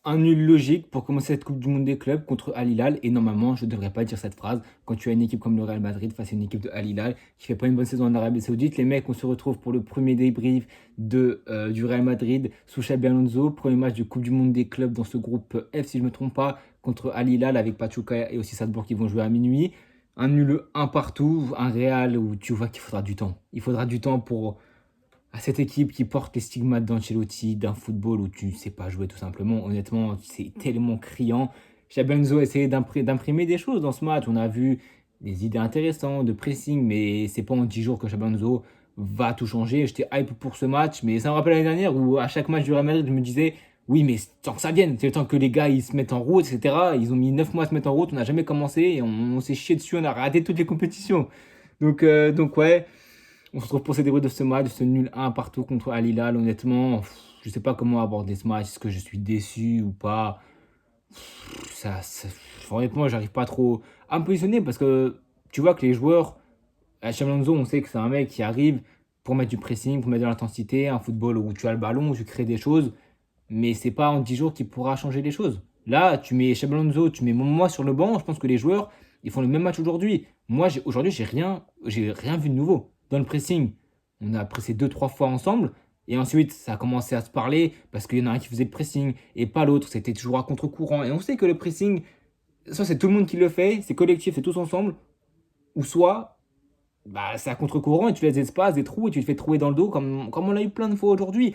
Un nul logique pour commencer cette coupe du monde des clubs contre Al Hilal et normalement, je ne devrais pas dire cette phrase quand tu as une équipe comme le Real Madrid face à une équipe de Al Hilal qui fait pas une bonne saison en Arabie Saoudite. Les mecs, on se retrouve pour le premier débrief du Real Madrid sous Xabi Alonso, premier match de coupe du monde des clubs dans ce groupe F si je ne me trompe pas, contre Al Hilal avec Pachuca et aussi Salzbourg qui vont jouer à minuit. Un nul un partout, un Real où tu vois qu'il faudra du temps. Il faudra du temps pour à cette équipe qui porte les stigmates d'Ancelotti, d'un football où tu ne sais pas jouer tout simplement. Honnêtement, c'est tellement criant. Xabi Alonso a essayé d'imprimer des choses dans ce match. On a vu des idées intéressantes de pressing, mais c'est pas en 10 jours que Xabi Alonso va tout changer. J'étais hype pour ce match, mais ça me rappelle l'année dernière où à chaque match du Real Madrid, je me disais oui, mais tant que ça vienne, c'est le temps que les gars ils se mettent en route, etc. Ils ont mis 9 mois à se mettre en route, on n'a jamais commencé et on s'est chié dessus, on a raté toutes les compétitions. Donc ouais, on se retrouve pour ces débriefs de ce match, de ce nul 1 partout contre Al Hilal. Honnêtement, je ne sais pas comment aborder ce match. Est-ce que je suis déçu ou pas? Honnêtement, j'arrive pas trop à me positionner parce que tu vois que les joueurs, à Xabi Alonso, on sait que c'est un mec qui arrive pour mettre du pressing, pour mettre de l'intensité, un football où tu as le ballon, où tu crées des choses, mais c'est pas en 10 jours qu'il pourra changer les choses. Là, tu mets Xabi Alonso, tu mets moi sur le banc, je pense que les joueurs, ils font le même match aujourd'hui. Moi, aujourd'hui, j'ai rien vu de nouveau. Dans le pressing, on a pressé deux, trois fois ensemble, et ensuite, ça a commencé à se parler parce qu'il y en a un qui faisait le pressing et pas l'autre. C'était toujours à contre-courant. Et on sait que le pressing, soit c'est tout le monde qui le fait, c'est collectif, c'est tous ensemble, ou soit bah, c'est à contre-courant et tu laisses des espaces, des trous et tu te fais trouver dans le dos comme on l'a eu plein de fois aujourd'hui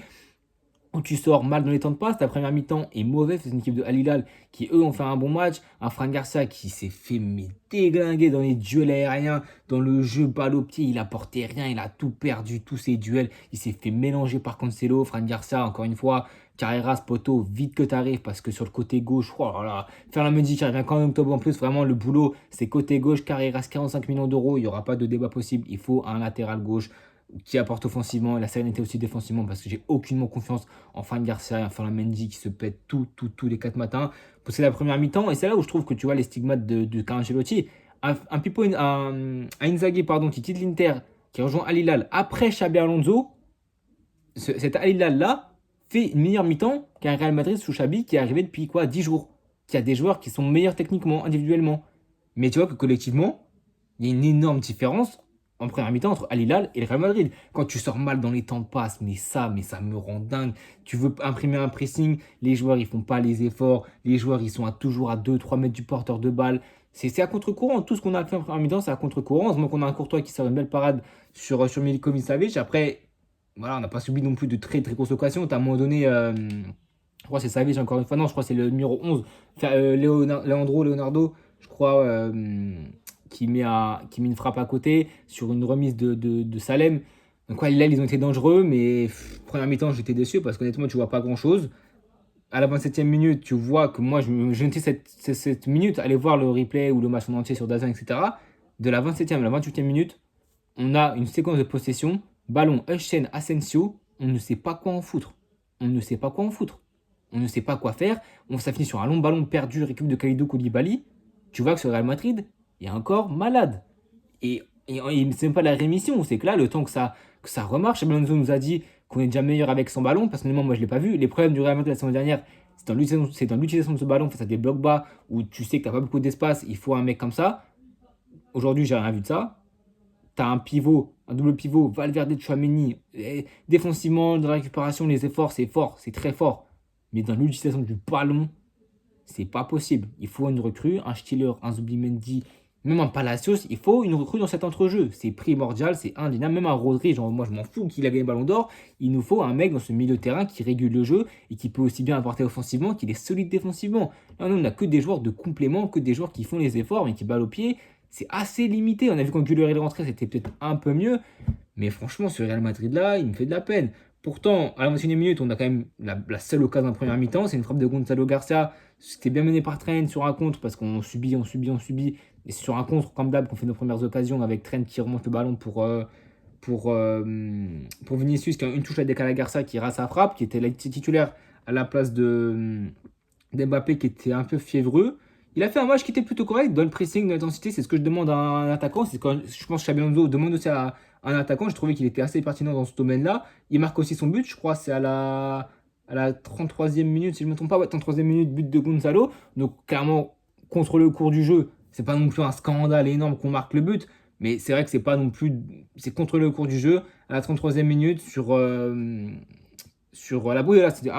où tu sors mal dans les temps de passe, ta première mi-temps est mauvaise, c'est une équipe de Al Hilal qui eux ont fait un bon match, un Fran Garcia qui s'est fait mais déglinguer dans les duels aériens, dans le jeu balle au pied, il a porté rien, il a tout perdu, tous ses duels, il s'est fait mélanger par Cancelo, Fran Garcia encore une fois, Carreras, poteau, vite que t'arrives parce que sur le côté gauche, oh là là, faire la Mendy qui revient quand même octobre en plus, vraiment le boulot c'est côté gauche, Carreras 45 millions d'euros, il n'y aura pas de débat possible, il faut un latéral gauche qui apporte offensivement et la sérénité aussi défensivement parce que j'ai aucunement confiance en Fran Garcia et en Ferland Mendy qui se pète tous les 4 matins. C'est la première mi-temps et c'est là où je trouve que tu vois les stigmates de Carlo Ancelotti. Un Pipo, un Inzaghi pardon, qui quitte l'Inter, qui rejoint Al Hilal après Xabi Alonso, cet Al Hilal là fait une meilleure mi-temps qu'un Real Madrid sous Xabi qui est arrivé depuis quoi 10 jours, qui a des joueurs qui sont meilleurs techniquement, individuellement. Mais tu vois que collectivement, il y a une énorme différence en première mi-temps entre Al Hilal et le Real Madrid. Quand tu sors mal dans les temps de passe, mais ça me rend dingue. Tu veux imprimer un pressing, les joueurs ils font pas les efforts, les joueurs ils sont toujours à 2-3 mètres du porteur de balle. C'est à contre-courant. Tout ce qu'on a fait en première mi-temps, c'est à contre-courant. Heureusement qu'on a un Courtois qui sort une belle parade sur Milinkovic Savic. Après, voilà, on n'a pas subi non plus de très très grosses occasions. À un moment donné, je crois que c'est Savic encore une fois. Non, je crois que c'est le numéro 11. Enfin, Leonardo, je crois, qui met une frappe à côté sur une remise de Salem. Donc ouais, là, ils ont été dangereux, mais première mi-temps, j'étais déçu parce qu'honnêtement, tu vois pas grand-chose. À la 27e minute, tu vois que moi, je notais cette minute, aller voir le replay ou le match en entier sur DAZN, etc. De la 27e à la 28e minute, on a une séquence de possession, ballon Hutchinson Asensio, on ne sait pas quoi en foutre. On ne sait pas quoi en foutre. On ne sait pas quoi faire. Ça finit sur un long ballon perdu, récup de Kalidou Koulibaly. Tu vois que ce Real Madrid est encore malade. Et c'est même pas la rémission, c'est que là, le temps que ça remarche, Xabi Alonso nous a dit qu'on est déjà meilleur avec son ballon. Personnellement, moi, je ne l'ai pas vu. Les problèmes du Real Madrid la saison dernière, c'est dans l'utilisation de ce ballon face à des blocs bas où tu sais que tu n'as pas beaucoup d'espace, il faut un mec comme ça. Aujourd'hui, j'ai rien vu de ça. Tu as un pivot, un double pivot, Valverde, Tchouaméni. Défensivement, dans la récupération, les efforts, c'est fort, c'est très fort. Mais dans l'utilisation du ballon, c'est pas possible. Il faut une recrue, un Stiller, un Zubimendi, même un Palacios. Il faut une recrue dans cet entrejeu. C'est primordial, c'est indéniable. Même un Rodri, genre, moi je m'en fous qu'il a gagné le ballon d'or. Il nous faut un mec dans ce milieu de terrain qui régule le jeu et qui peut aussi bien apporter offensivement, qu'il est solide défensivement. Là, on n'a que des joueurs de complément, que des joueurs qui font les efforts mais qui balle au pied. C'est assez limité. On a vu quand Güler est rentré, c'était peut-être un peu mieux. Mais franchement, ce Real Madrid-là, il me fait de la peine. Pourtant, à la 21e minute, on a quand même la seule occasion en première mi-temps. C'est une frappe de Gonzalo Garcia. C'était bien mené par Trent sur un contre parce qu'on subit, on subit, on subit. Et c'est sur un contre, comme d'hab, qu'on fait nos premières occasions avec Trent qui remonte le ballon pour, euh, pour Vinicius qui a une touche à décaler Garcia qui rate sa frappe, qui était la titulaire à la place d'Mbappé qui était un peu fiévreux. Il a fait un match qui était plutôt correct dans le pressing, dans l'intensité. C'est ce que je demande à un attaquant. C'est quand je pense que Xabi Alonso demande aussi à un attaquant. Je trouvais qu'il était assez pertinent dans ce domaine-là. Il marque aussi son but, je crois, c'est à la à la 33e minute, si je ne me trompe pas, ouais, 33e minute, but de Gonzalo. Donc, clairement, contre le cours du jeu, c'est pas non plus un scandale énorme qu'on marque le but, mais c'est vrai que c'est pas non plus. C'est contre le cours du jeu, à la 33e minute, sur la bouille. Là, c'était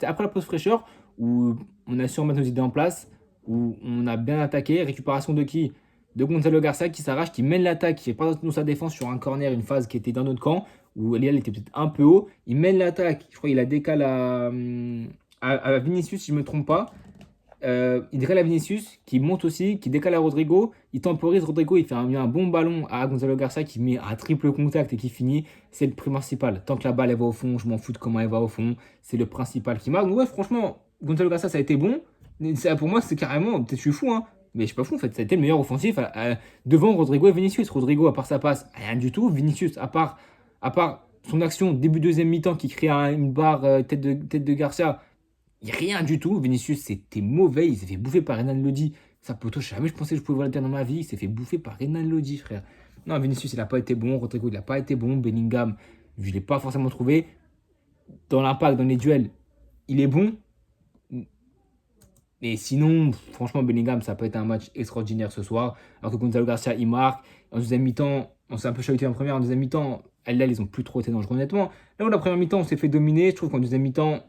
après la pause fraîcheur, où on a su remettre nos idées en place, où on a bien attaqué. Récupération de qui? De Gonzalo Garcia qui s'arrache, qui mène l'attaque, qui fait pas dans sa défense sur un corner, une phase qui était dans notre camp, où Elial était peut-être un peu haut. Il mène l'attaque, je crois qu'il a décalé à Vinicius, si je ne me trompe pas. Il décale à Vinicius, qui monte aussi, qui décale à Rodrigo. Il temporise Rodrigo, il fait un bon ballon à Gonzalo Garcia qui met un triple contact et qui finit. C'est le principal. Tant que la balle elle va au fond, je m'en fous de comment elle va au fond. C'est le principal qui marque. Donc, ouais, franchement, Gonzalo Garcia, ça a été bon. Pour moi, c'est carrément, peut-être je suis fou, hein, mais je suis pas fou en fait. Ça a été le meilleur offensif devant Rodrigo et Vinicius. Rodrigo, à part sa passe, rien du tout. Vinicius, à part son action début deuxième mi-temps qui crée une barre tête de Garcia. Rien du tout. Vinicius, c'était mauvais. Il s'est fait bouffer par Renan Lodi. Ça, poteau, jamais je pensais que je pouvais voir le terre dans ma vie. Il s'est fait bouffer par Renan Lodi, frère. Non, Vinicius, il n'a pas été bon. Rodrigo, il n'a pas été bon. Bellingham, je ne l'ai pas forcément trouvé. Dans l'impact, dans les duels, il est bon. Mais sinon, franchement, Bellingham, ça peut être un match extraordinaire ce soir. Alors que Gonzalo Garcia, il marque. En deuxième mi-temps, on s'est un peu chahuté en première. En deuxième mi-temps, là, ils ont plus trop été dangereux, honnêtement. Là où la première mi-temps, on s'est fait dominer. Je trouve qu'en deuxième mi-temps,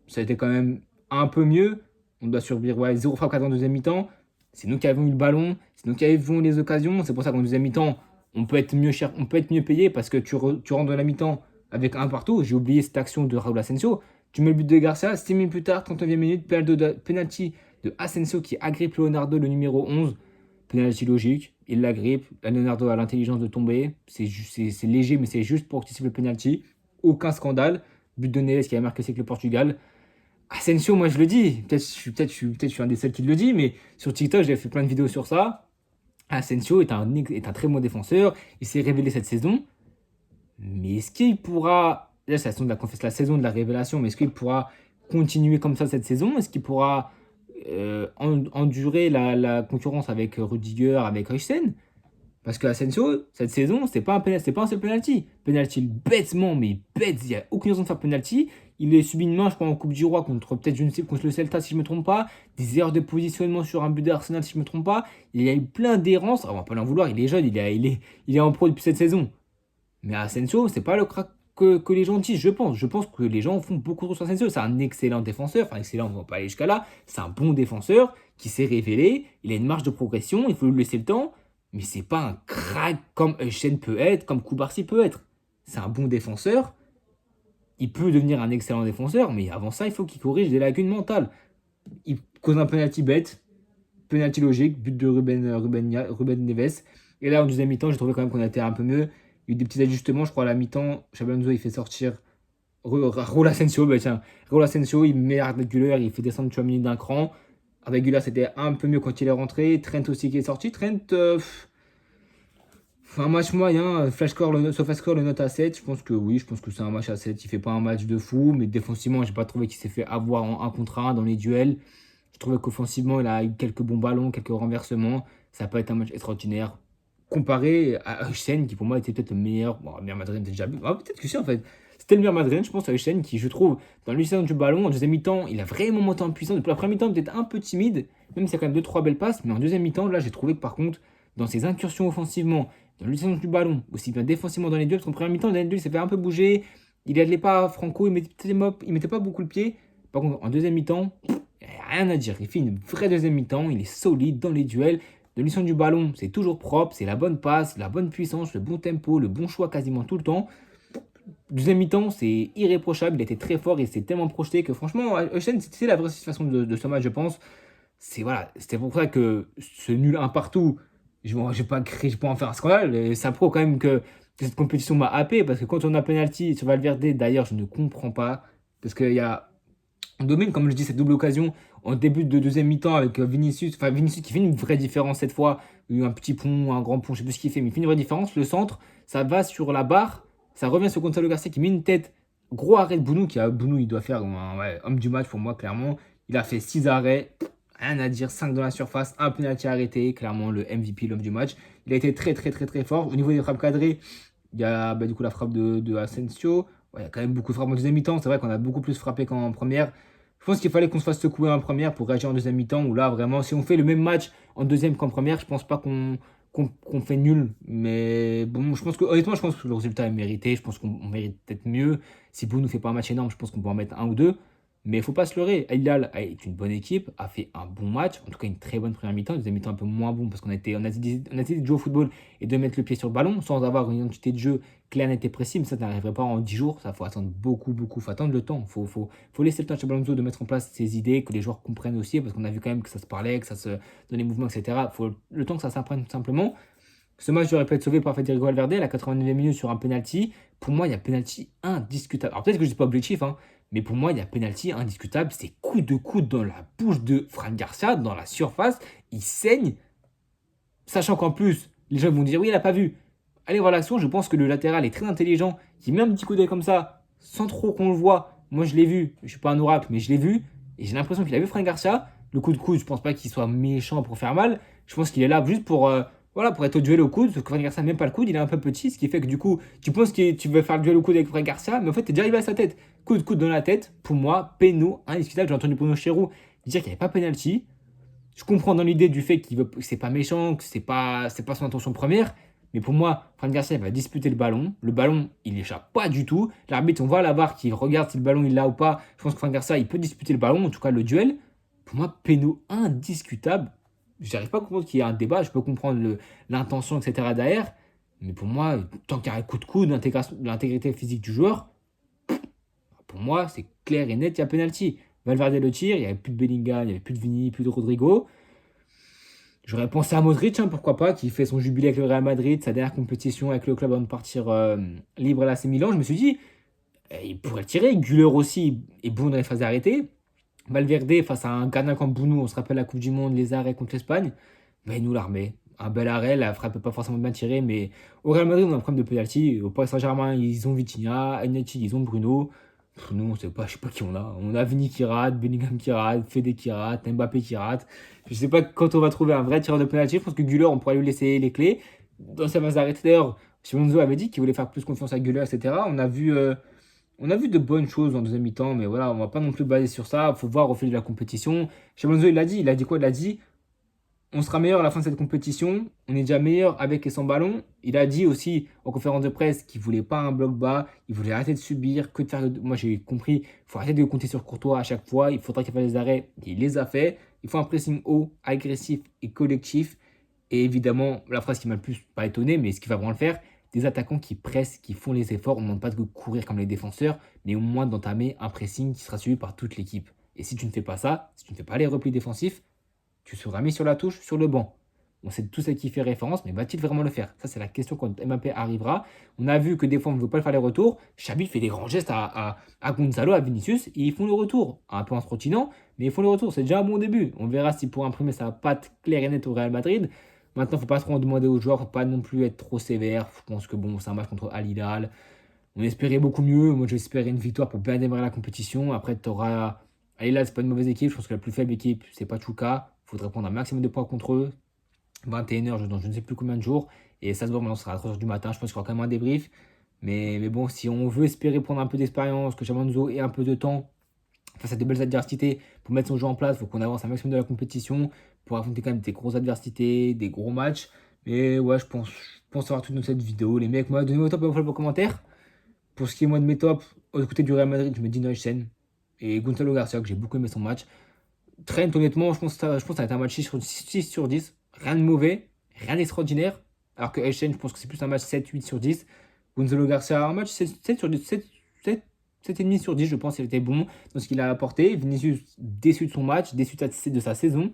ça a été quand même un peu mieux. On doit survivre, ouais, 0 frappe 4 en deuxième mi-temps. C'est nous qui avons eu le ballon, c'est nous qui avons les occasions. C'est pour ça qu'en deuxième mi-temps, on peut être mieux cher, on peut être mieux payé parce que tu rentres dans la mi-temps avec un partout. J'ai oublié cette action de Raúl Asensio. Tu mets le but de Garcia, 6 minutes plus tard, 39e minute, penalty de Asensio qui agrippe Leonardo, le numéro 11. Penalty logique, il l'agrippe. Leonardo a l'intelligence de tomber. C'est léger, mais c'est juste pour anticiper le penalty. Aucun scandale. But de Neves qui a marqué, c'est que le Portugal. Asensio, moi je le dis, peut-être je suis un des seuls qui le dit, mais sur TikTok, j'ai fait plein de vidéos sur ça. Asensio est un très bon défenseur, il s'est révélé cette saison, mais est-ce qu'il pourra, là c'est la saison de la révélation, mais est-ce qu'il pourra continuer comme ça cette saison? Est-ce qu'il pourra endurer la concurrence avec Rudiger, avec Heusen? Parce que Asensio, cette saison, c'est pas un seul penalty. Penalty bêtement, mais bête, il n'y a aucune raison de faire penalty. Il est subi une main, je crois, en Coupe du Roi contre peut-être, je ne sais, contre le Celta, si je ne me trompe pas. Des erreurs de positionnement sur un but d'Arsenal, si je ne me trompe pas. Il y a eu plein d'errances. Alors, on va pas l'en vouloir, il est jeune, il est en pro depuis cette saison. Mais Asensio, c'est pas le crack que les gens disent, je pense. Je pense que les gens font beaucoup trop sur Asensio. C'est un excellent défenseur. Enfin, excellent, on ne va pas aller jusqu'à là. C'est un bon défenseur qui s'est révélé. Il a une marge de progression, il faut lui laisser le temps. Mais c'est pas un crack comme Heusen peut être, comme Koubarsi peut être. C'est un bon défenseur. Il peut devenir un excellent défenseur, mais avant ça, il faut qu'il corrige des lacunes mentales. Il cause un penalty bête, penalty logique, but de Ruben Neves. Et là, en deuxième mi-temps, j'ai trouvé quand même qu'on a été un peu mieux. Il y a eu des petits ajustements, je crois, à la mi-temps. Xabi Alonso, il fait sortir Raúl Asensio. Bah tiens, Raúl Asensio, il met Arda Güler, il fait descendre Tchouaméni d'un cran. Avec Güler, c'était un peu mieux quand il est rentré. Trent aussi qui est sorti. Trent, un match moyen. SofaScore le note à 7. Je pense que oui, je pense que c'est un match à 7. Il fait pas un match de fou, mais défensivement, j'ai pas trouvé qu'il s'est fait avoir en 1 contre 1 dans les duels. Je trouvais qu'offensivement, il a eu quelques bons ballons, quelques renversements. Ça n'a pas été un match extraordinaire. Comparé à Heusen, qui pour moi était peut-être le meilleur. Bon, le meilleur Madrid, déjà. Peut-être que si, en fait. C'était le meilleur Madrid, je pense, à Heusen, qui, je trouve, dans l'utilisation du ballon, en deuxième mi-temps, il a vraiment monté en puissance. Depuis la première mi-temps, peut-être un peu timide, même s'il y a quand même 2-3 belles passes. Mais en deuxième mi-temps, là, j'ai trouvé que par contre, dans ses incursions offensivement, dans l'utilisation du ballon, aussi bien défensivement dans les duels, parce qu'en première mi-temps, dans les duels, il s'est fait un peu bouger. Il n'allait pas Franco, il mettait pas beaucoup le pied. Par contre, en deuxième mi-temps, il n'y a rien à dire. Il fait une vraie deuxième mi-temps, il est solide dans les duels. De l'utilisation du ballon, c'est toujours propre, c'est la bonne passe, la bonne puissance, le bon tempo, le bon choix quasiment tout le temps. Deuxième mi-temps, c'est irréprochable, il était très fort et s'est tellement projeté que franchement, Heusen, c'est la vraie situation de ce match, je pense. C'était pour ça que ce nul un partout, je ne vais pas en faire un scandale. Et ça prouve quand même que cette compétition m'a happé parce que quand on a penalty sur Valverde, d'ailleurs, je ne comprends pas parce qu'il y a on domine, comme je dis, cette double occasion en début de deuxième mi-temps avec Vinicius. Enfin, Vinicius qui fait une vraie différence cette fois. Il y a eu un petit pont, un grand pont, je ne sais plus ce qu'il fait, mais il fait une vraie différence. Le centre, ça va sur la barre, ça revient sur Gonzalo Garcia qui met une tête. Gros arrêt de Bounou, Bounou, il doit faire homme du match pour moi, clairement. Il a fait 6 arrêts, rien à dire, 5 dans la surface, un penalty arrêté, clairement le MVP, l'homme du match. Il a été très, très, très, très fort. Au niveau des frappes cadrées, il y a du coup la frappe de Asensio. ouais, il y a quand même beaucoup de frappes en deuxième mi-temps. C'est vrai qu'on a beaucoup plus frappé qu'en première. Je pense qu'il fallait qu'on se fasse secouer en première pour réagir en deuxième mi-temps. Où là, vraiment, si on fait le même match en deuxième qu'en première, je pense pas qu'on fait nul. Mais bon, je pense que, honnêtement, je pense que le résultat est mérité. Je pense qu'on mérite peut-être mieux. Si Bourg nous fait pas un match énorme, je pense qu'on peut en mettre un ou deux. Mais il faut pas se leurrer. Al Hilal est une bonne équipe, a fait un bon match, en tout cas une très bonne première mi-temps. Une deuxième mi-temps un peu moins bon parce qu'on a essayé de jouer au football et de mettre le pied sur le ballon sans avoir une identité de jeu claire, nette et précise. Mais ça n'arriverait pas en 10 jours. Ça, faut attendre beaucoup, beaucoup. Faut attendre le temps. Faut laisser le temps à Xabi Alonso de mettre en place ses idées, que les joueurs comprennent aussi parce qu'on a vu quand même que ça se parlait, que ça se donnait mouvement, etc. Faut le temps que ça s'apprenne tout simplement. Ce match aurait pu être sauvé par Federico Valverde à la 89e minute sur un penalty. Pour moi, il y a penalty indiscutable. Alors peut-être que je ne suis pas objectif, hein, mais pour moi, il y a penalty indiscutable. C'est coup de coude dans la bouche de Fran Garcia, dans la surface. Il saigne, sachant qu'en plus, les gens vont dire oui, il n'a pas vu. Allez voir l'action, je pense que le latéral est très intelligent, qui met un petit coup d'œil comme ça, sans trop qu'on le voit. Moi, je l'ai vu. Je ne suis pas un oracle, mais je l'ai vu. Et j'ai l'impression qu'il a vu Fran Garcia. Le coup de coude, je pense pas qu'il soit méchant pour faire mal. Je pense qu'il est là juste pour, voilà, pour être au duel au coude. Parce que Fran Garcia n'a même pas le coude, il est un peu petit. Ce qui fait que du coup, tu penses que tu veux faire le duel au coude avec Fran Garcia, mais en fait, tu es déjà arrivé à sa tête. Coup de coude dans la tête. Pour moi, péno, indiscutable. J'ai entendu Bruno Chéroux dire qu'il n'y avait pas penalty. Je comprends dans l'idée du fait que c'est pas méchant, que c'est pas son intention première. Mais pour moi, Fran Garcia il va disputer le ballon. Le ballon, il échappe pas du tout. L'arbitre, on voit à la barre qui regarde si le ballon il l'a ou pas. Je pense que Fran Garcia, il peut disputer le ballon, en tout cas le duel. Pour moi, péno indiscutable. Je n'arrive pas à comprendre qu'il y a un débat. Je peux comprendre l'intention, etc. derrière. Mais pour moi, tant qu'il y a un coup de coude, l'intégrité physique du joueur, pour moi, c'est clair et net, il y a penalty. Valverde le tire, il n'y avait plus de Bellingham, il n'y avait plus de Vini, plus de Rodrigo. J'aurais pensé à Modric, hein, pourquoi pas, qui fait son jubilé avec le Real Madrid, sa dernière compétition avec le club avant de partir libre à l'AC Milan. Je me suis dit, il pourrait le tirer. Güler aussi est bon dans les phases d'arrêté. Valverde, face à un gardien comme Bounou, on se rappelle la Coupe du Monde, les arrêts contre l'Espagne, ben, il nous l'a remet. Un bel arrêt, la frappe n'est pas forcément bien tirée, mais au Real Madrid, on a un problème de penalty. Au Paris Saint-Germain, ils ont Vitinha, à United, ils ont Bruno. Nous, on sait pas, je sais pas qui on a. On a Vini qui rate, Bellingham qui rate, Fede qui rate, Mbappé qui rate. Je sais pas quand on va trouver un vrai tireur de penalty. Je pense que Güler, on pourrait lui laisser les clés. Dans sa phase d'arrêt, d'ailleurs, Alonso avait dit qu'il voulait faire plus confiance à Güler, etc. On a vu de bonnes choses en deuxième mi-temps, mais voilà, on va pas non plus baser sur ça. Il faut voir au fil de la compétition. Xabi Alonso, il a dit quoi? Il a dit on sera meilleur à la fin de cette compétition. On est déjà meilleur avec et sans ballon. Il a dit aussi en conférence de presse qu'il voulait pas un bloc bas. Il voulait arrêter de subir, que de faire. Moi, j'ai compris. Il faut arrêter de compter sur Courtois à chaque fois. Il faudra qu'il fasse des arrêts. Il les a fait. Il faut un pressing haut, agressif et collectif. Et évidemment, la phrase qui m'a le plus pas étonné, mais ce qui va vraiment le faire, des attaquants qui pressent, qui font les efforts. On ne demande pas de courir comme les défenseurs, mais au moins d'entamer un pressing qui sera suivi par toute l'équipe. Et si tu ne fais pas ça, si tu ne fais pas les replis défensifs, tu seras mis sur la touche, sur le banc. On sait tous à qui fait référence, mais va-t-il vraiment le faire? Ça, c'est la question quand Mbappé arrivera. On a vu que des fois, on ne veut pas le faire les retours. Xabi fait des grands gestes à Gonzalo, à Vinicius, et ils font le retour. Un peu en se trottinant, mais ils font le retour. C'est déjà un bon début. On verra s'il pourra imprimer sa patte claire et nette au Real Madrid. Maintenant, il ne faut pas trop en demander aux joueurs, il ne faut pas non plus être trop sévère. Je pense que bon, c'est un match contre Al Hilal. On espérait beaucoup mieux. Moi, j'espérais une victoire pour bien démarrer la compétition. Après, tu auras. Al Hilal, c'est pas une mauvaise équipe. Je pense que la plus faible équipe, c'est Pachuca. Il faudrait prendre un maximum de points contre eux. 21h dans je ne sais plus combien de jours. Et ça se voit, maintenant, ce sera à 3h du matin. Je pense qu'il y aura quand même un débrief. Mais bon, si on veut espérer prendre un peu d'expérience, que Chamanzo ait un peu de temps face à de belles adversités pour mettre son jeu en place, il faut qu'on avance un maximum de la compétition pour affronter quand même des grosses adversités, des gros matchs. Mais ouais, je pense avoir tout dans cette vidéo. Les mecs, moi, donnez-moi au top et vous faites vos commentaires. Pour ce qui est moi de mes tops, aux côtés du Real Madrid, je me dis Neusen et Gonzalo Garcia, que j'ai beaucoup aimé son match. Trent, honnêtement, je pense que ça va être un match 6 sur 10. Rien de mauvais, rien d'extraordinaire. Alors que Echen, je pense que c'est plus un match 7-8 sur 10. Gonzalo Garcia, un match 7 sur 10, 7,5 sur 10, je pense qu'il était bon dans ce qu'il a apporté. Vinicius, déçu de son match, déçu de sa saison.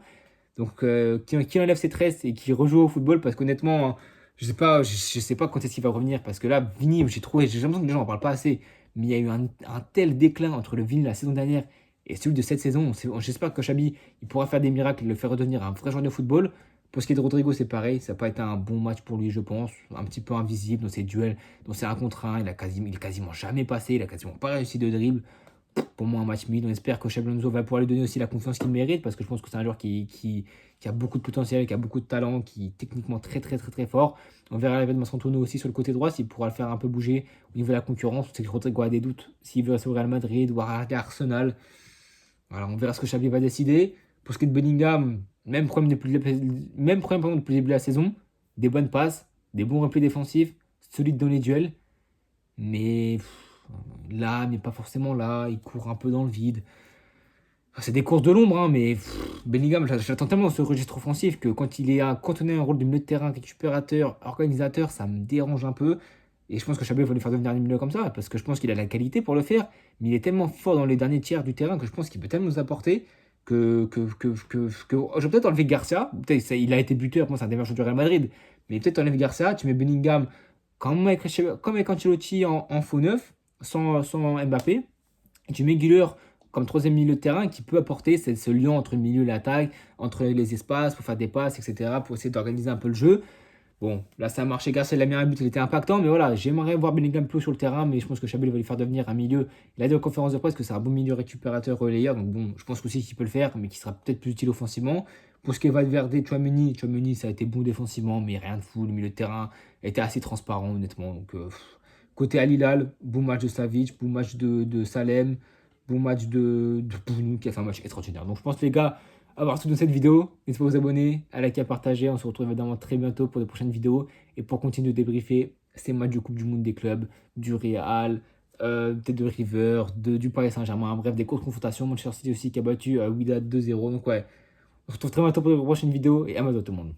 Donc, qui enlève ses tresses et qui rejoue au football, parce qu'honnêtement, hein, je sais pas quand est-ce qu'il va revenir. Parce que là, Vini, j'ai l'impression que les gens n'en parlent pas assez. Mais il y a eu un tel déclin entre le Vini de la saison dernière et celui de cette saison. J'espère que Xabi il pourra faire des miracles et le faire redevenir un vrai joueur de football. Pour ce qui est de Rodrigo, c'est pareil. Ça n'a pas été un bon match pour lui, je pense. Un petit peu invisible dans ses duels, dans ses 1 contre 1. Il est quasiment jamais passé. Il a quasiment pas réussi de dribble. pour moi, un match mid. On espère que Xabi Alonso va pouvoir lui donner aussi la confiance qu'il mérite parce que je pense que c'est un joueur qui a beaucoup de potentiel, qui a beaucoup de talent, qui est techniquement très, très, très, très fort. On verra l'arrivée de Antonio aussi sur le côté droit, s'il pourra le faire un peu bouger au niveau de la concurrence. C'est que Rodrigo a des doutes s'il veut rester au Real Madrid ou à Arsenal. Voilà, on verra ce que Xabi va décider. Pour ce qui est de Bellingham, même problème pardon, depuis le début de la saison. Des bonnes passes, des bons replis défensifs, solide dans les duels. Mais là, mais pas forcément là. Il court un peu dans le vide. Enfin, c'est des courses de l'ombre, hein, mais Bellingham, j'attends tellement ce registre offensif que quand il est à contenir un rôle de milieu de terrain, récupérateur, organisateur, ça me dérange un peu. Et je pense que Xabi va lui faire devenir un milieu comme ça, parce que je pense qu'il a la qualité pour le faire, mais il est tellement fort dans les derniers tiers du terrain que je pense qu'il peut tellement nous apporter que je vais peut-être enlever Garcia. Peut-être il a été buteur, moi c'est un des meilleurs joueurs du Real Madrid, mais peut-être enlever Garcia, tu mets Bellingham comme avec Ancelotti en faux neuf, sans Mbappé, et tu mets Güler comme troisième milieu de terrain qui peut apporter ce lien entre le milieu et l'attaque, entre les espaces pour faire des passes, etc., pour essayer d'organiser un peu le jeu. Bon, là ça a marché, Garcia il a mis un but, il était impactant, mais voilà, j'aimerais voir Bellingham plus sur le terrain, mais je pense que Xabi va lui faire devenir un milieu. Il a dit en conférence de presse que c'est un bon milieu récupérateur relayeur, donc bon, je pense aussi qu'il peut le faire, mais qui sera peut-être plus utile offensivement. Pour ce qui est Valverde, Tchouaméni, ça a été bon défensivement, mais rien de fou, le milieu de terrain était assez transparent, honnêtement. Donc, côté Al Hilal, bon match de Savic, bon match de Salem, bon match de Bounou qui a fait un match extraordinaire. Donc je pense les gars avoir tout dans cette vidéo. N'hésitez pas à vous abonner, à liker, à partager. On se retrouve évidemment très bientôt pour de prochaines vidéos et pour continuer de débriefer ces matchs de Coupe du Monde des clubs, du Real, peut-être de River, du Paris Saint-Germain. Bref, des courtes confrontations. Manchester City aussi qui a battu Wydad 2-0. Donc ouais, on se retrouve très bientôt pour de prochaines vidéos et à bientôt tout le monde.